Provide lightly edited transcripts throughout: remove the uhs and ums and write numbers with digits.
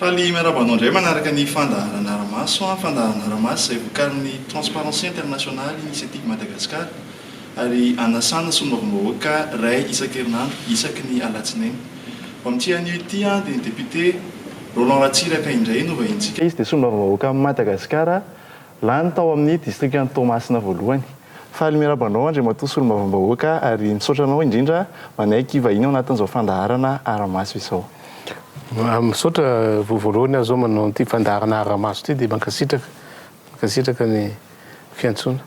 Faly miarabanao indray manaraka ny fandaharana aramaso fandaharana aramaso izay vokarin'ny Transparency International Initiative Madagascar ary anasana solombavam-bahoaka ray isan-kerinandro isaky ny alatsinainy. Amin'ity anio ity dia ny député Roland Ratsiraka indray no vahintsika. Izy dia solombavam-bahoaka Madagasikara lany tao amin'ny district Toamasina voalohany. Faly miarabanao Andriamatoa solombavam-bahoaka ary misaotra anao indrindra manaiky vahiny ao anatin'izao fandaharana aramaso izao. Misaotra voalohany aho zao manao ity fandaharana aramaso ity dia mankasitraka ny fiantsona.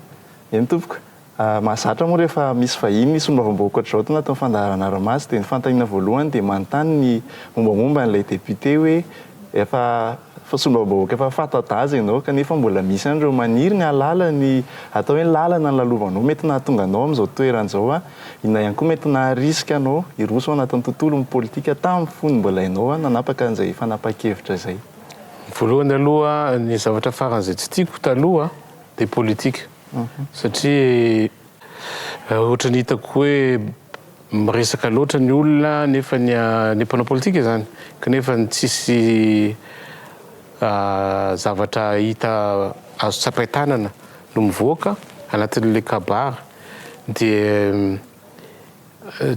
Eny tompoko. Mahazatra moa rehefa misy vahiny solombavam-bahoaka ohatr'izao tao anatin'ny fandaharana aramaso dia ny fantaniana voalohany dia manontany ny mombamomba n'ilay député hoe efa solombavam-bahoaka efa fanta-daza ianao kanefa mbola misy andreo maniry ny alala ny atao hoe lalana ny lalovanao mety nahatonga anao amin'izao toeran'izao inona ihany koa mety naharisika anao hiroso ao anatin'ny tontolon'ny politika tamin'ny fony mbola ianao nanapaka an'izay fanapa-kevitra izay. Voalohany aloha ny zavatra faran'izay tsy tiako taloha dia politika satria ohatra ny hitako hoe miresaka loatra ny olona nefa ny mpanao politika zany kanefa tsisy zavatra hita azo tsapaitanana no mivoaka anatin'le kabara dia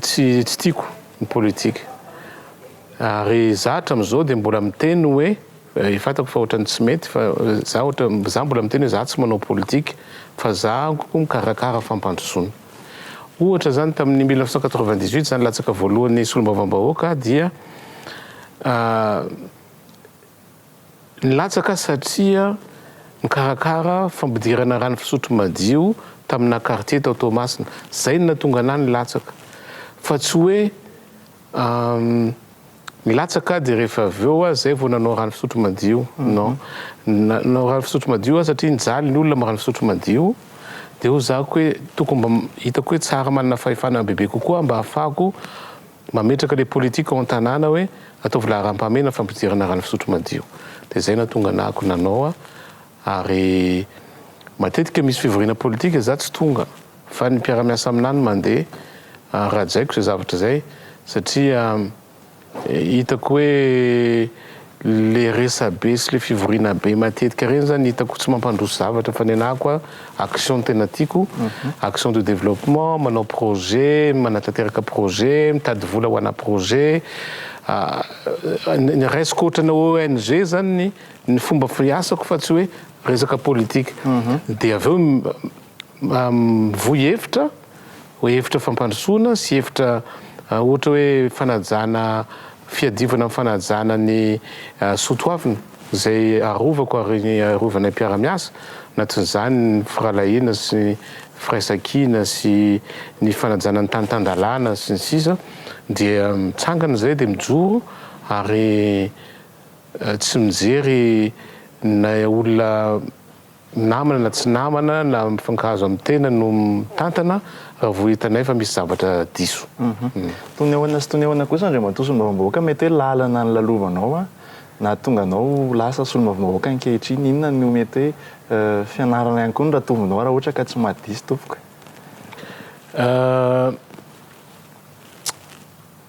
tsy tiako ny politika ary zatra amin'izao dia mbola miteny hoe fantako fa ohatrany tsy mety fa za mbola miteny hoe za tsy manao politika fa za mikarakara fampandrosoana. Ohatra zany tamin'ny 1998 zany latsaka voalohany solombavam-bahoaka dia nilatsaka satria mikarakara fampidirana rano fisotro madio tamina quartier tao Toamasina. Zay no natonga anahy nilatsaka fa tsy hoe nilatsaka dia rehefa avy eo zay vao nanao rano fisotro madio. Non, nanao rano fisotro madio satria nijaly ny olona amin'ny rano fisotro madio dia ho zako hoe tokony mba hitako hoe tsara manana fahefana bebe kokoa mba ahafahako mametraka le politika ao an-tanàna hoe ataovy laharam-pahamehana fampidirana rano fisotro madio. Dia zay natonga anahako nanao ary matetika misy fivoriana politika za tsy tonga fa ny mpiara-miasa aminany mandeha rajaiko zay zavatra zay satria hitako hoe le resabe sy le fivoriana be matetika reny zany hitako tsy mampandroso zavatra fa ny anahako action tena tiako action de développement, manao projet, manatanteraka projet, mitady vola ho ana projet. Ny raisiko ohatrana ONG zany ny fomba fiasako fa tsy hoe resaka politika. Dia avy eo mivoy hevitra hoe hevitra fampandrosoana sy hevitra ohatra hoe fanajana fiadivana amin'ny fanajana ny soatoavina zay arovako ary arovana mpiara-miasa anatin'izany ny firalahiana sy firaisan-kina sy ny fanajana ny tany-tandalàna sy ny sisa dia mitsangana zay dia mijoro ary tsy mijery na olona namana na tsy namana na mifankahazo amin'ny tena no mitantana raha vo hitanay fa misy zavatra diso. Tony ahoana sy tony ahoana kosa Andriamatoa solombavam-bahoaka mety hoe lalana ny lalovanao na tonga anao lasa solombavam-bahoaka ankehitriny inona no mety hoe fianarana ihany koa no ratovinao raha ohatra ka tsy mahadiso tompoko?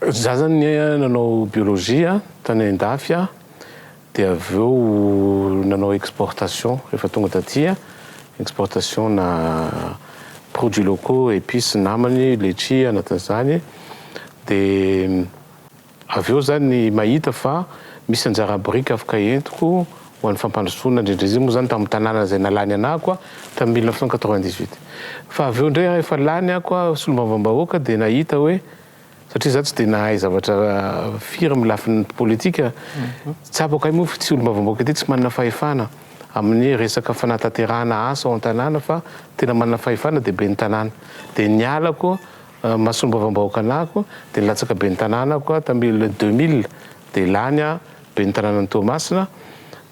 Za zany nanao biolojia tany Andafy dia avy eo nanao exportation rehefa tonga taty exportation na produits locaux épices namany letchi anatin'izany dia avy eo zany mahita fa misy anjara brika afaka entiko ho an'ny fampandrosoana indrindra moa zany tamin'ny tanàna zay nalany anahako tamin'ny 1998 fa avy eo indray rehefa lany ako solombavam-bahoaka dia nahita hoe satria za tsy dia nahay zavatra firy amin'ny lafin'ny politika tsapako moa tsy olombavambahoaka ty tsy manana fahefana amin'ny resaka fanatanterahana asa ao an-tanàna fa tena manana fahefana dia be ny tanàna dia nialako mahasolombavam-bahoaka anahako dia nilatsaka be ny tanàna ko tamin'ny 2000 dia lany be ny tanàna ny Toamasina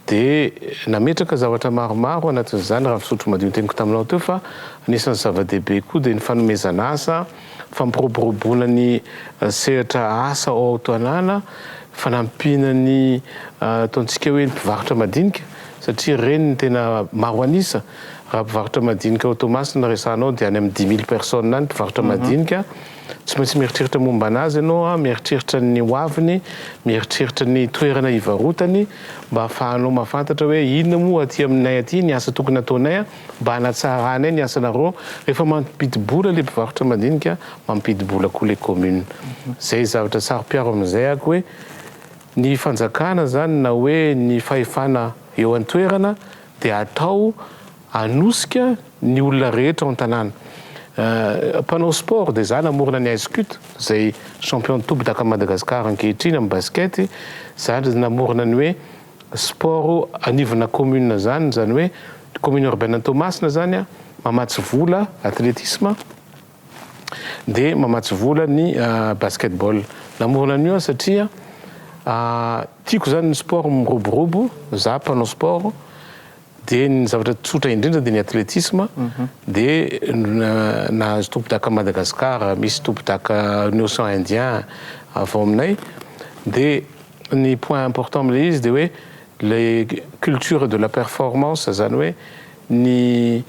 dia nametraka zavatra maromaro anatin'izany raha fisotro madio teniko taminao teo fa anisan'ny zava-dehibe koa dia ny fanomezana asa fampiroboroboana ny sehatra asa ao an-tanàna fanampiana ny ataontsika hoe mpivarotra madinika satria reny ny tena maro anisa raha mpivarotra madinika ao Toamasina resanao dia any amin'ny 10 000 personnes any mpivarotra madinika tsy maintsy mieritreritra momba anazy ianao mieritreritra ny hoaviny mieritreritra ny toerana ivarotany mba ahafahanao mahafantatra hoe inona moa aty aminay aty ny asa tokony ataonay mba hanatsarana ny asanareo rehefa mampidibola le mpivarotra mandinika mampidibola koa le commune zay zavatra sarom-piaro amin'izay ako hoe ny fanjakana zany na hoe ny fahefana eo an-toerana dia atao anosika ny olona rehetra ao an-tanàna mpanao sport dia za namorona ny Aiscut zay champion tombon-daka Madagasikara ankehitriny amin'ny basket zany namorona ny hoe sport anivona commune zany hoe commune urbaine Toamasina zany mamatsy vola athlétisme dia mamatsy vola ny basketball namorona an'io satria tiako zany ny sport miroborobo za mpanao sport dia ny zavatra tsotra indrindra dia ny athlétisme dia nahazo tompon-daka Madagasikara misy tompon-daka ny Océan Indien avao aminay dia ny point important amin'ilay izy dia hoe les culture de la performance zany hoe ny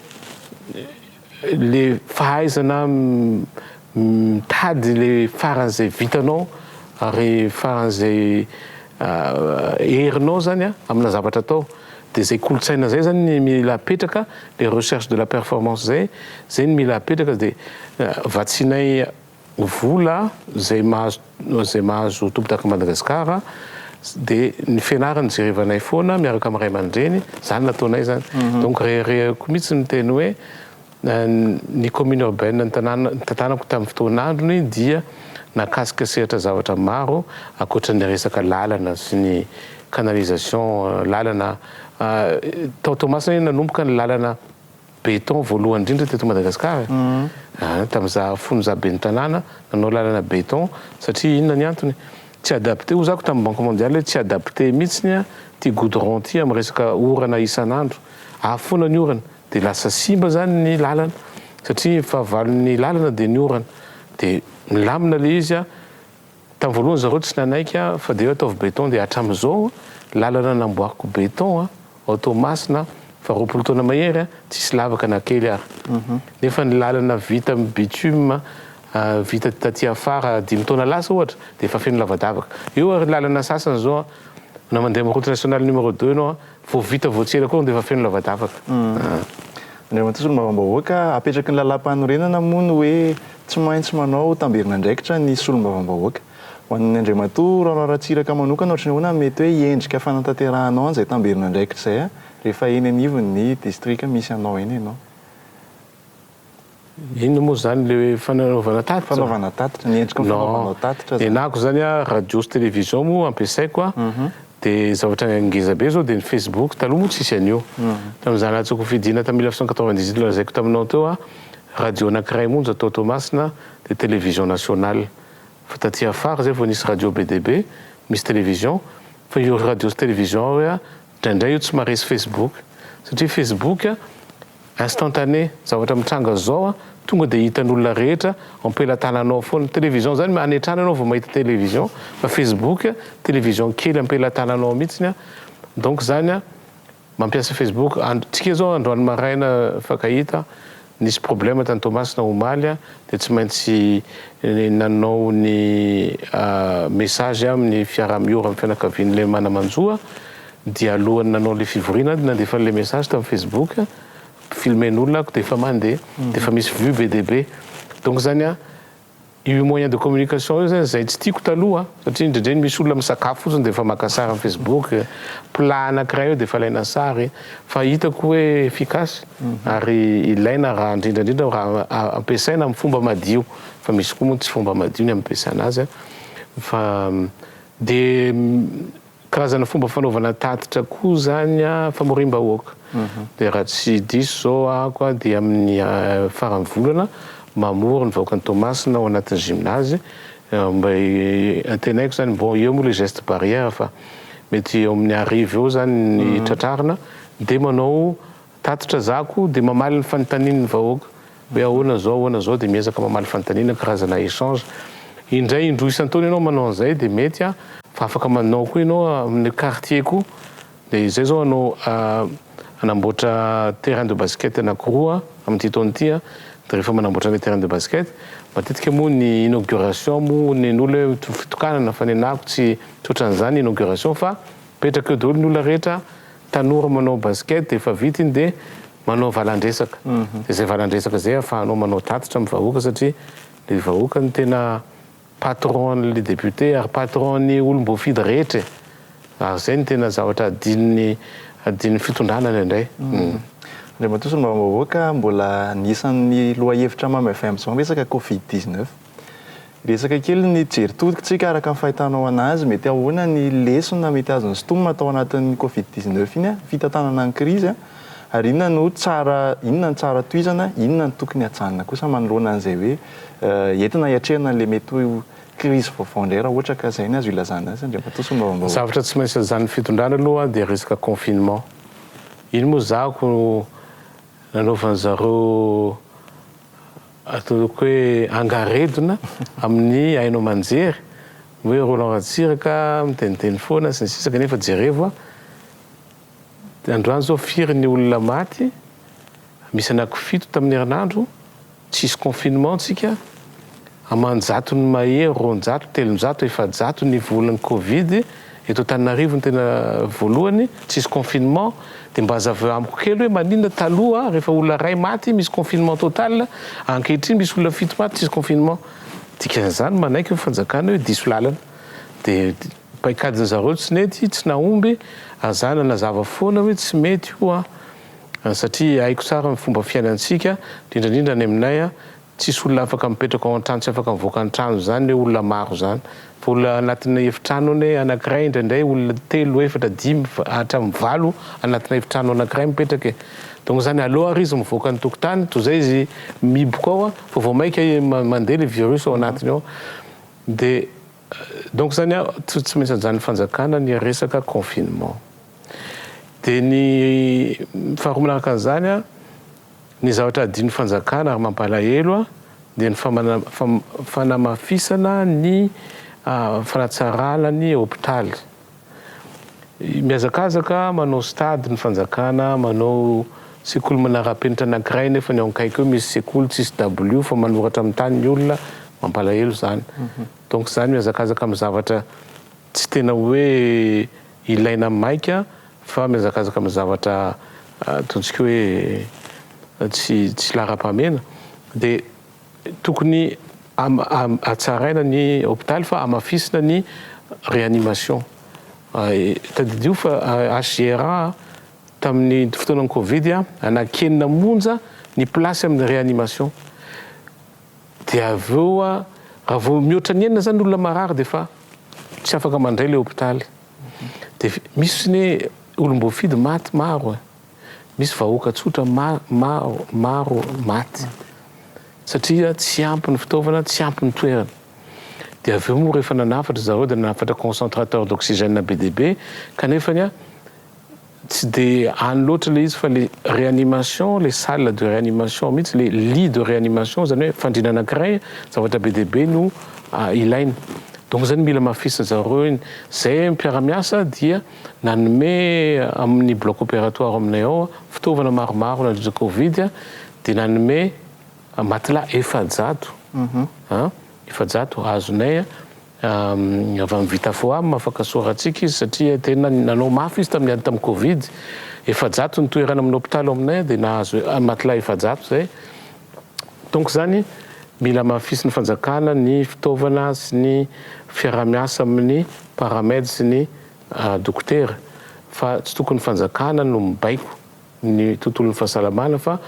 le fahaizana mitady le faran'izay vitanao ary faran'izay herinao zany amina zavatra atao dia zay kolotsaina zay zany ny mila apetraka les recherches de la performance zay ny mila apetraka dia vatsinay vola zay mahazo tompon-daka Madagasikara dia ny fianarany jerevanay foana miaraka amin'ny ray aman-dreny zany nataonay zany donc reheko mihitsy ny teny hoe ny commune urbaine ny tantanako tamin'ny fotoan'androny dia nakasika sehatra zavatra maro akoatra ny resaka lalana sy ny canalisation lalana tao Toamasina nanomboka ny lalana béton voalohany indrindra teto Madagasikara tamin'iza fonon'iza be ny tanàna nanao lalana béton satria inona ny antony tsy adapté ho zako tamin'ny banque mondiale tsy adapté mihitsiny ty goudron ty amin'ny resaka orana isan'andro ahafoana ny orana dia lasa simba zany ny lalana satria fahavalon'ny lalana dia ny orana dia milamina le izy tamin'ny voalohany zareo tsy nanaiky fa dia ataovy béton dia hatramin'izao lalana namboariko béton ao Toamasina fa 20 taona mahery tsisy lavaka na kely ary nefa ny lalana vita amin'ny bitume vita taty afara 5 taona lasa ohatra dia efa feno lavadavaka eo ary lalana sasany zao na mandeha amin'ny route nationale numéro 2 anao vao vita voatsela koa dia efa feno lavadavaka Andriamanitra Solombavam-bahoaka apetraky ny lalam-panorenana moa no hoe tsy maintsy manao tamberin'andraikitra ny Solombavam-bahoaka ho an'ny Andriamatoa Ratsiraka manokana ohatrany ahoana mety hoe hiendrika fanantaterahanao an'izay tamberin'andraikitra zay rehefa eny anivony ny distrika misy anao eny ianao inona moa zany le fanaovana tatitra fanaovana tatitra ny endrika fanaovanao tatitra enako zany radio sy télévision moa ampiasaiko dia zavatra ngeza be zao dia ny Facebook taloha moa tsisy an'io tamin'izany latsako fidina tamin'ny 1998 lazaiko taminao teo radio anankiray monja tao Toamasina dia télévision nationale fa taty afara zay vao nisy radio BDB misy télévision fa io radio sy télévision hoe indraindray io tsy maharesy Facebook satria Facebook instantané zavatra mitranga zao tonga dia hitan'olona rehetra ampelatananao foana télévision zany anetrana anao vao mahita télévision fa Facebook télévision kely ampelatananao mihitsiny donc zany mampiasa Facebook tsika zao androany maraina fakahita nisy problème tany Toamasina omaly dia tsy maintsy nanao ny message amin'ny fiara-miora amin'ny fianakavian'le manamanjoa dia alohany nanao le fivoriana nandefa le message tamin'ny Facebook filmen'olona dia efa mandeha dia efa misy vue BDB donc zany io moyen de communication io zany zay tsy tiako taloha satria indrindreny misy olona misakafo fotsiny dia efa maka sary amin'ny Facebook plat anankiray eo dia efa ilaina sary fa hitako hoe efficace ary ilaina raha indrindrandrindra raha ampiasaina amin'ny fomba madio fa misy koa moa tsy fomba madio ny ampiasaina azy fa dia karazana fomba fanaovana tatitra koa zany famorim-bahoaka dia raha tsy diso zao ako dia amin'ny farany volana mamory ny vahoaka ny Toamasina ao anatin'ny gymnase mba antenaiko zany bon eo moa le geste barrière fa mety eo amin'ny arivo eo zany ny tratrarina dia manao tatitra zako dia mamaly ny fanontanian'ny vahoaka hoe ahoana zao dia miezaka mamaly fanontaniana karazana échange indray indroa isan-taona ianao manao an'izay dia mety fa afaka manao koa ianao amin'ny quartier koa dia izay zao anao anamboatra terrain de basket anankiroa amin'ity taona ity dia rehefa manamboatra ny terrain de basket matetika moa ny inauguration moa nen'olona hoe fitokanana fa nenako tsy tsoatran'izany inauguration fa petraka eo daholo ny olona rehetra tanora manao basket efa vita iny dia manao valandresaka dia zay valandresaka zay ahafahanao manao tatitra amin'ny vahoaka satria le vahoaka ny tena patron le député ary patron ny olom-boafidy rehetra ary zay ny tena zavatra adin'ny fitondranana indray Ndray matosy mba vahoaka mbola nisan'ny lohahevitra mamy avy amin'izao resaka Covid-19. Resaka kely ny jeritodikotsika araka ny fahitanao anazy mety ahoana ny lesona mety azon'ny sintomina atao anatin'ny Covid-19 iny fitantanana ny krizy ary inona ny tsara toizana, inona ny tokony hatsanina kosa manoloana an'izay hoe entina hiatrehana le mety hoe krizy vaovao indray raha ohatra ka zay ny azo ilazana azy ndray matosy mba vahoaka. Zavatra tsy maintsy azan'ny fitondrana aloha dia resaka confinement. Iny moa zako nanaovan'zareo ataoko hoe angaredona amin'ny ainao manjery hoe Roland Ratsiraka miteniteny foana sy ny sisa kanefa jerevo androany zao firy ny olona maty misy anankifito tamin'ny herinandro tsisy confinement tsika amanjato ny mahery roanjato telonjato efajato ny volan'ny Covid eto Antananarivo ny tena voalohany tsisy confinement dia mba hazaveo amiko kely hoe maninona taloha rehefa olona ray maty misy confinement total ankehitriny misy olona fito maty tsisy confinement dikan'izany manaiky ny fanjakana hoe diso lalana dia paikadiny zareo tsy nety tsy nahomby azana nazava foana hoe tsy mety io satria haiko tsara ny fomba fiainantsika indrindrandrindra any aminay tsisy olona afaka mipetraka ao an-trano tsy afaka mivoaka an-trano zany hoe olona maro zany fa olona anatina efitrano hoe anankiray indraindray olona 3 4 5 hatramin'ny 7 anatina efitrano anankiray mipetraka donc zany aloha ary izy mivoaka ny tokotany toy zay izy miboka ao fa vao maika mandeha le virus ao anatiny ao dia donc zany tsy maintsy anjany fanjakana ny resaka confinement dia ny faharomanaraka an'izany ny zavatra adiny fanjakana ary mampalahelo dia ny fanamafisana ny fanatsarana ny hôpitaly. Miazakazaka manao stady ny fanjakana, manao sekoly manara-penitra anankiray nefa ny ao akaiky eo misy sekoly tsisy W fa manoratra amin'ny tany ny olona mampalahelo zany. Donc zany miazakazaka amin'ny zavatra tsy tena hoe ilaina maika fa miazakazaka amin'ny zavatra ataontsika hoe tsy lara-pamena dia tokony atsaraina ny hôpitaly fa amafisina ny réanimation. Tadidio fa HGRA tamin'ny fotoanan'ny Covid anakenina monja ny plasy amin'ny réanimation dia aveo raha vao mihoatra ny enina zany olona marary dia fa tsy afaka mandray le hôpitaly dia misy ny olom-boafidy maty maro misy vahoaka tsotra maro maty satria tsy ampy ny fitaovana, tsy ampy ny toerana. Dia aveo moa rehefa nanafatra zareo dia nanafatra concentrateur d'oxygène be dia be kanefany tsy dia any loatra le izy fa le réanimation, les salles de réanimation mihitsy, le lit de réanimation zany hoe fandriana anankiray zavatra be dia be no ilaina. Donc zany mila mafisina zareo iny zay mpiara-miasa dia nanome amin'ny bloc opératoire aminay ao fitaovana maromaro nandritra Covid dia nanome matelas efajato efajato azonay avy amin'ny Vitafoam afaka soratsika izy satria tena nanao mafy izy tamin'ny Covid efajato ny toerana amin'ny hôpitaly aminay dia nahazo matelas efajato zay. Donc zany mila mafisina fanjakana ny fitaovana sy ny fiara-miasa amin'ny paramède sy ny dokotera fa tsy tokony fanjakana no mibaiko ny tontolon'ny fahasalamana fa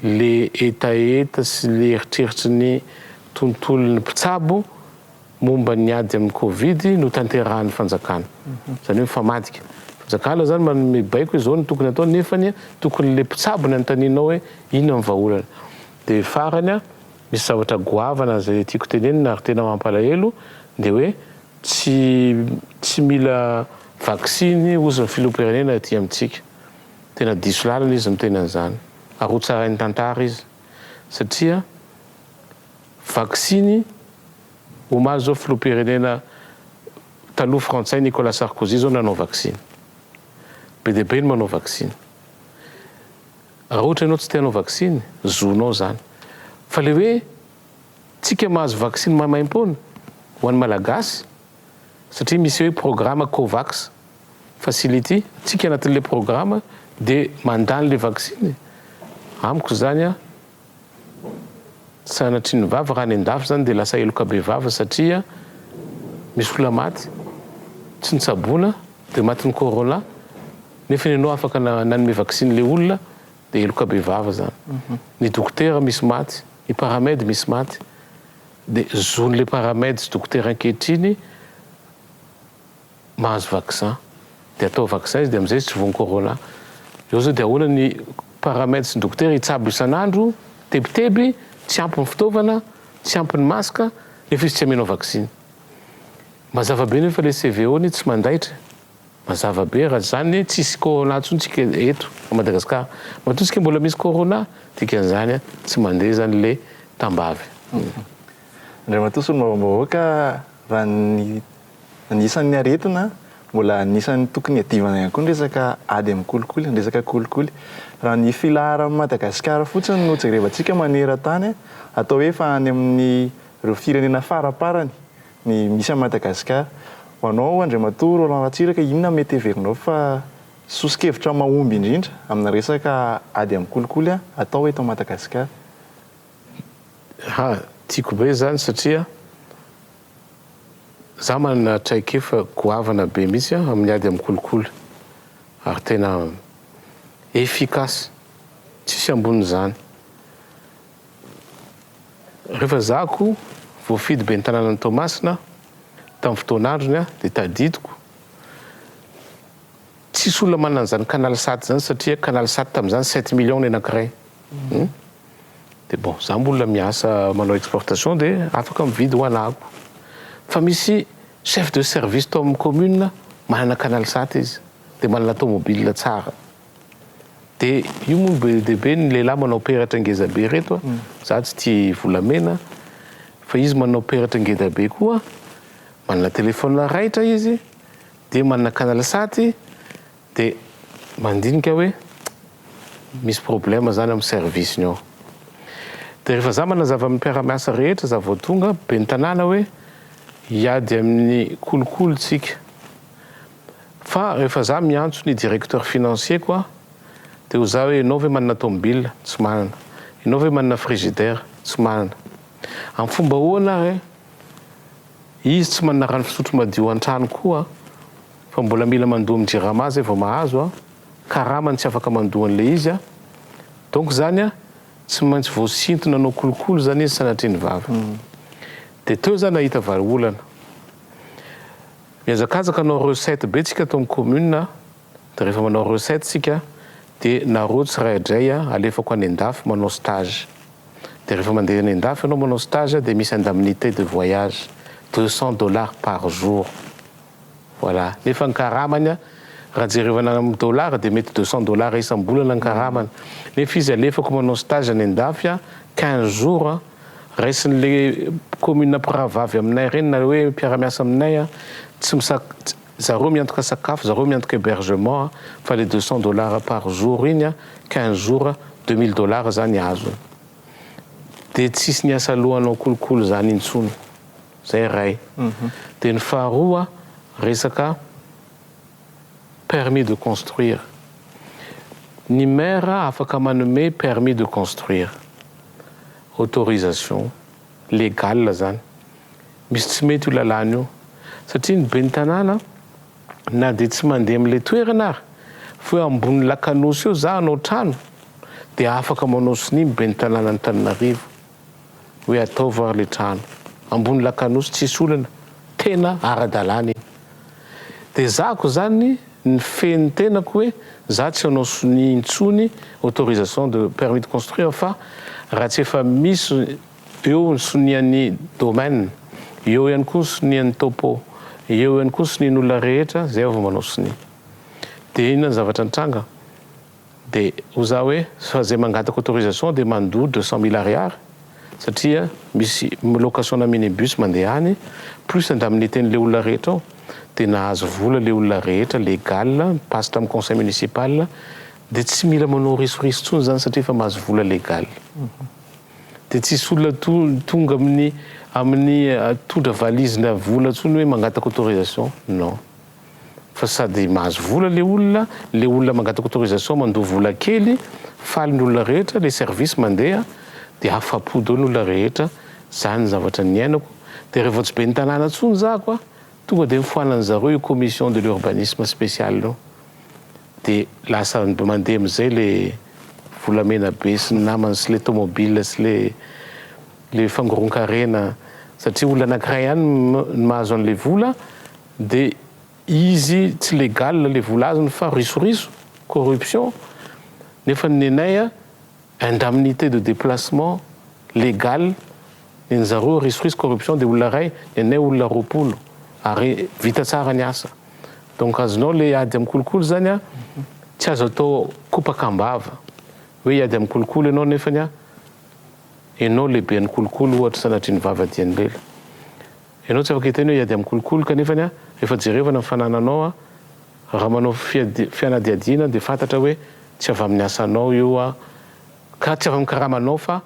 le etaeta sy le eritreritry ny tontolon'ny mpitsabo momba ny ady amin'ny Covid no tanterahan'ny fanjakana. Zany hoe mifamadika. Fanjakana zany mibaiko izao ny tokony atao nefany tokony le mpitsabo ny anontanianao hoe inona ny vahaolana. Dia farany misy zavatra goavana zay tiako tenenina ary tena mampalahelo dia hoe tsy mila vaksiny ozy ny filoham-pirenena aty amintsika. Tena diso lalana izy miteny an'izany. Ary ho tsarainy tantara izy satria vaksiny homazy zao filoham-pirenena taloha frantsay Nicolas Sarkozy zao nanao vaksiny. Be dia be no manao vaksiny. Raha ohatra ianao tsy te hanao vaksiny, zonao zany. Fa le hoe tsika mahazo vaccine mahamaim-poana ho an'ny malagasy satria misy hoe programme Covax facility tsika anatin'le programme dia mandany le vaccine amiko zany a sanatry ny vava raha ny andafy zany dia lasa eloka be vava satria misy olona maty tsy nitsabona dia maty ny corona nefa nenao afaka nanome vaccine le olona dia eloka be vava zany ny dokotera misy maty ny paramède misy maty dia zon'le paramède sy dokotera ankehitriny mahazo vaccin dia atao vaccin izy dia amizay tsy vony corona eo zao dia ahoana ny paramède sy ny dokotera hitsabo isan'andro tebiteby tsy ampy ny fitaovana tsy ampy ny masaka nefa izy tsy amenao vaccine mazava be nefa le CVO ny tsy mandaitra mazava be raha zany tsisy corona ntsontsika eto a Madagasikara matotsika mbola misy corona dikan'izany a tsy mandeha zany le tambavy Andray Matoa mavahoaka raha anisan'ny aretina mbola anisan'ny tokony adivana ihany koa ny resaka ady amin'ny kolikoly ny resaka kolikoly raha ny filahara amin'ny Madagasikara fotsiny no jerevantsika maneran-tany atao hoe fa any amin'ny ireo firenena faraparany ny misy amin'ny Madagasikara ho anao Andray Matoa Roland Ratsiraka inona mety heverinao fa sosikevitra mahomby indrindra amina resaka ady amin'ny kolikoly atao eto Madagasikara tiako be zany satria za manana traikefa goavana be mihitsy amin'ny ady amin'ny kolikoly ary tena efficace tsisy ambony zany rehefa zako voafidy be ny tanànan'ny Toamasina tamin'ny fotoan'androny dia tadidiko tsisy olona manana an'izany canal sat zany satria canal sat tamin'izany 7 millions ny anankiray dia bon za mbola miasa manao exportation dia afaka mividy ho anako fa misy chef de service tao amin'ny commune manana canal sat izy dia manana tomobile tsara dia io moa be dehibe ny lehilahy manao peratra ngeza be reto za tsy tia volamena fa izy manao peratra ngeza be koa manana telefona raitra izy dia manana canal sat dia mandinika hoe misy problème zany amin'ny service ny ao dia rehefa za manazava amin'ny mpiara-miasa rehetra za vao tonga be ny tanàna hoe hiady amin'ny kolikoly tsika fa rehefa za miantso ny directeur financier koa dia ho za hoe ianao ve manana tomobile tsy manana ianao ve manana frigidaire tsy manana amin'ny fomba hoana izy tsy manana rano fisotro madio an-trano koa fa mbola mila mandoa amin'ny jirama zay vao mahazo karamany tsy afaka mandoa an'le izy donc zany tsy maintsy voasintona anao kolikoly zany izy sanatry ny vava dia teo zany nahita vaolana miazakazaka anao recette be tsika tao amin'ny commune dia rehefa manao recette tsika dia narotsy raidray alefako any an-dafy manao stage dia rehefa mandeha any an-dafy ianao manao stage dia misy indemnité de voyage $200 par jour voilà nefa ny karamany raha jerevana amin'ny dollara dia mety $200 isam-bolana ny karamany nefa izy alefako manao stage any an-dafy 15 jours raisin'le commune mpiravavy aminay reny na hoe mpiara-miasa aminay tsy zareo miantoka sakafo zareo miantoka hébergement fa le $200 par jour iny 15 jours $2000 zany azo dia tsisy ny asa lohanao kolikoly zany intsony zay ray dia ny faharoa resaka permis de construire ny maire afaka manome permis de construire autorisation légale zany misy tsy mety io lalàna io satria ny be ny tanàna na dia tsy mandeha amin'le toerana ary fa hoe ambony lakanosy eo za anao trano dia afaka manao sini be ny tanàna ny Tananarivo hoe ataova le trano ambony lakanosy tsisy olana tena ara-dalàna iny dia zako zany ny feny tenako hoe za tsy anao soni intsony autorisation de permis de construire fa raha tsy efa misy eo ny sonian'ny domaine eo ihany koa ny sonian'ny topo eo ihany koa ny sonian'olona rehetra zay vao manao soni dia inona ny zavatra nitranga dia ho za hoe fa zay mangataka autorisation dia mandoa 200 000 ariary satria misy location na minibus mandeha any plus indemnité n'le olona rehetra ao dia nahazo vola le olona rehetra légal pasitra amin'ny conseil municipal dia tsy mila manao risorisontsony zany satria fa mahazo vola légal dia tsisy olona tonga amin'ny tondra valizina vola ntsony hoe mangataka autorisation non fa sady mahazo vola le olona mangataka autorisation mandoa vola kely faly ny olona rehetra le service mandeha dia afa-po dao ny olona rehetra zany zavatra ny ainako dia rehefa tsy be ny tanàna ntsony zako a tonga dia mifoanany zareo io commission de l'urbanisme spécial no dia lasa mandeha am'izay le volamena be sy ny namany sy le tomobile sy le fangoron-karena satria olona anankiray ihany mahazo an'le vola dia izy tsy légal le vola azony fa risoriso corruption nefa ny anay a indemnité de déplacement légal ny zareo risoriso corruption dia olona ray ny anay olona roapolo ary vita tsara ny asa donc azonao le ady amin'ny kolokolo zany a tsy azo atao kopakambava hoe iady amin'ny kolokolo ianao nefany a ianao lehibe ny kolokolo ohatra sanatriany vavadiany lela ianao tsy afaka hitany hoe iady amin'ny kolokolo kanefany a rehefa jerevana ny fanananao a raha manao fianadiadiana dia fantatra hoe tsy avy amin'ny asanao io a ka tsy avy amin'ny karamanao fa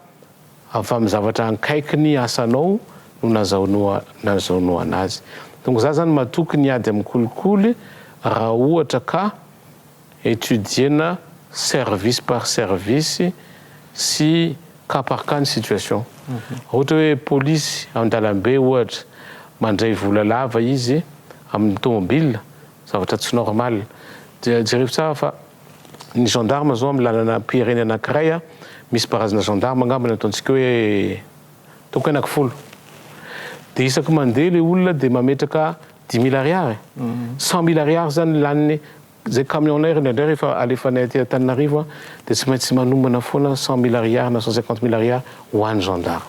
avy amin'ny zavatra ankaiky ny asanao no nazahonoa anazy donc za zany matoky ny ady amin'ny kolikoly raha ohatra ka étudiena service par service sy cas par cas ny situation ohatra hoe polisy an-dalambe ohatra mandray vola lava izy amin'ny tomobile zavatra tsy normal jereo tsara fa ny gendarme zao amin'ny lalana pireny anankiray a misy barazana gendarme angambany ataontsika hoe toko anankifolo dia isaky mandeha le olona dia mametraka 10 000 ariary 100 000 ariary zany laniny zay camionnaire indray rehefa alefanay aty Antananarivo dia tsy maintsy manombana foana 100 000 ariary na 150 000 ariary ho an'ny gendarme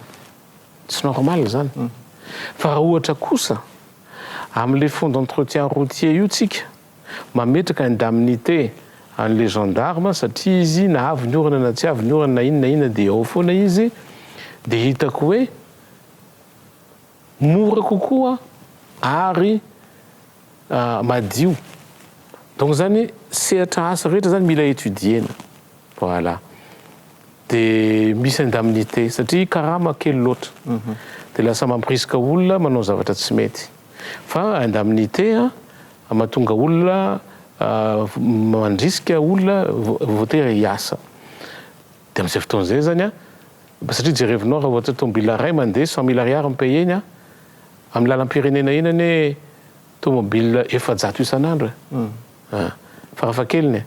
tsy normal zany fa raha ohatra kosa amin'le fonds d'entretien routier io tsika mametraka indemnité an'le gendarme satria izy na avy ny orana na tsy avy ny orana na inona dia ao foana izy dia hitako hoe mora kokoa ary madio donc zany sehatra asa rehetra zany mila étudiena voilà dia misy indemnité satria karama kely loatra dia lasa mampirisika olona manao zavatra tsy mety fa indemnité a mahatonga olona mandrisika olona voatery hiasa dia amin'izay fotoan'izay zany a satria jerevinao raha ohatra tomobile ray mandeha 100 000 ariary mipay eny a amin'ny lalam-pirenena inany tomobile 700 isan'andro farafakeliny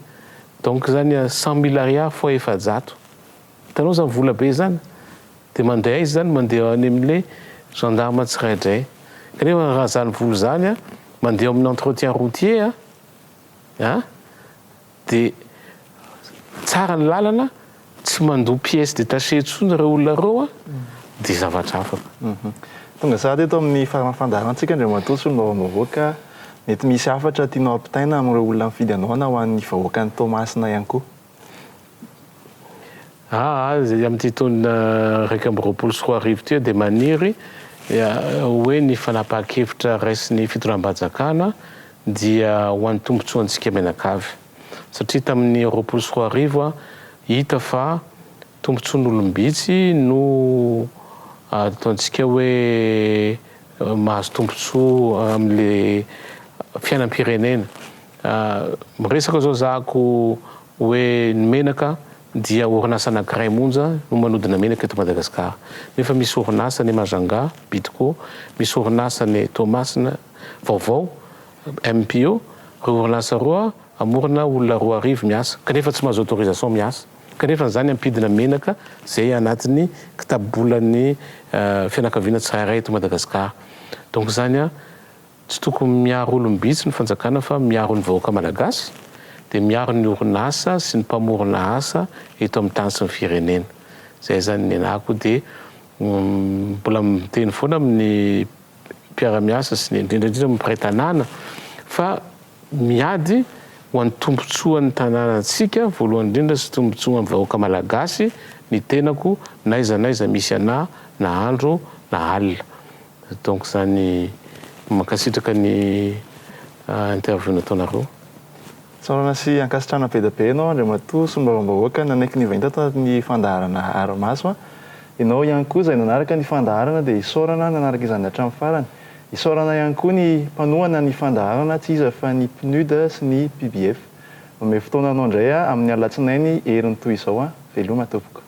donc zany 100 000 ariary fois 700 hitanao zany vola be zany dia mandeha izy zany mandeha any amin'le gendarme tsirairay kanefa raha zany vola zany a mandeha amin'ny entretien routier dia tsara ny lalana tsy mandoa pièce détachée ntsony reo olona reo a dia zavatra afaka tonga sady eto amin'ny fandarantsika ndray matoso no mavoaka mety misy afatra tianao ampitaina amin'ireo olona mifidy anao na ho an'ny vahoakan'ny Tomasina ihany koa amin'ity taona 2024 ty dia maniry hoe ny fanapahan-kevitra raisin'ny fitondram-panjakana dia ho an'ny tombontsoantsika menakavy satria tamin'ny 2024 hita fa tombontsoan'olombitsy no ataontsika hoe mahazo tombontsoa amin'le fiainam-pirenena miresaka zao zako hoe ny menaka dia orinasa anankiray monja no manodina menaka eto Madagasikara nefa misy orinasa ny Majanga Bitco misy orinasa ny Tomasina vaovao MPO reo orinasa roa amorona olona 2 miasa kanefa tsy mahazo autorisation miasa kanefa zany ampidina menaka zay anatin'ny kitabolan'ny fianakaviana tsirairay eto Madagasikara donc zany tsy tokony miaro olombitsy ny fanjakana fa miaro ny vahoaka malagasy dia miaro ny orinasa sy ny mpamorona asa eto amin'ny tany sy ny firenena zay zany ny anako dia mbola miteny foana amin'ny mpiara-miasa sy ny indrindrandrindra amin'ny mpiray tanàna fa miady ho an'ny tombontsoan'ny tanànantsika voalohany indrindra sy tombontsoa amin'ny vahoaka malagasy ny tenako naiza misy ana na andro na alina donc zany mankasitraka ny interview nataonareo Sorana sy ankasitrana be da be ianao Andriamatoa sy mbavam-bahoaka nanaiky nivainta tanatin'ny fandaharana Aramaso ianao ihany koa izay nanaraka ny fandaharana dia isaorana nanaraka izany hatramin'ny farany. Isaorana ihany koa ny mpanohana ny fandaharana tsy iza fa ny PNUD sy ny PBF. Ome fotoana anao indray amin'ny alatsinainy herin'ny toy izao veloma tompoko.